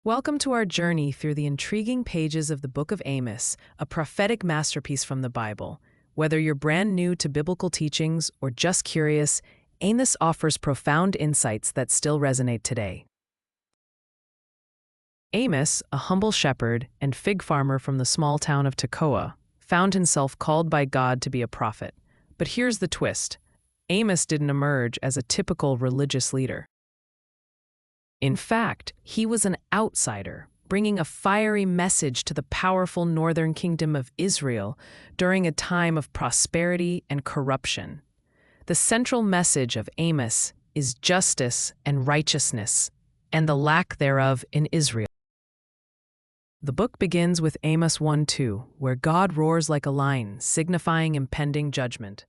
Welcome to our journey through the intriguing pages of the Book of Amos, a prophetic masterpiece from the Bible. Whether you're brand new to biblical teachings or just curious, Amos offers profound insights that still resonate today. Amos, a humble shepherd and fig farmer from the small town of Tekoa, found himself called by God to be a prophet. But here's the twist. Amos didn't emerge as a typical religious leader. In fact, he was an outsider, bringing a fiery message to the powerful northern kingdom of Israel during a time of prosperity and corruption. The central message of Amos is justice and righteousness, and the lack thereof in Israel. The book begins with Amos 1:2, where God roars like a lion, signifying impending judgment.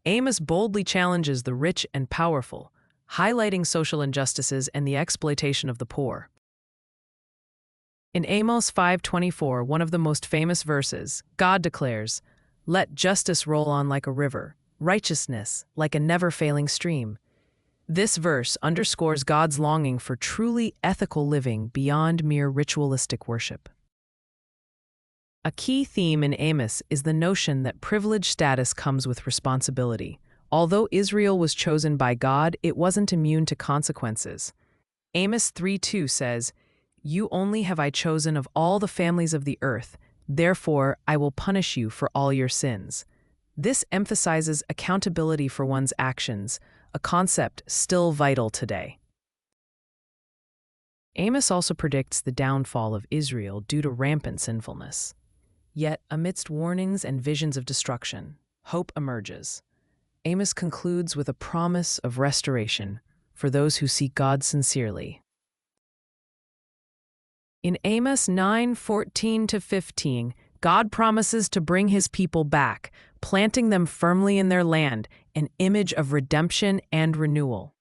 Amos boldly challenges the rich and powerful, highlighting social injustices and the exploitation of the poor. In Amos 5:24, one of the most famous verses, God declares, "Let justice roll on like a river, righteousness like a never-failing stream." This verse underscores God's longing for truly ethical living beyond mere ritualistic worship. A key theme in Amos is the notion that privileged status comes with responsibility. Although Israel was chosen by God, it wasn't immune to consequences. Amos 3:2 says, "You only have I chosen of all the families of the earth, therefore I will punish you for all your sins." This emphasizes accountability for one's actions, a concept still vital today. Amos also predicts the downfall of Israel due to rampant sinfulness. Yet, amidst warnings and visions of destruction, hope emerges. Amos concludes with a promise of restoration for those who seek God sincerely. In Amos 9:14-15, God promises to bring his people back, planting them firmly in their land, an image of redemption and renewal.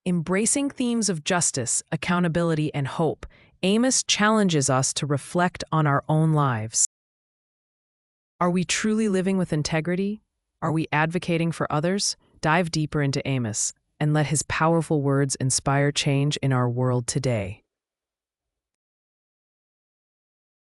Embracing themes of justice, accountability, and hope, Amos challenges us to reflect on our own lives. Are we truly living with integrity? Are we advocating for others? Dive deeper into Amos and let his powerful words inspire change in our world today.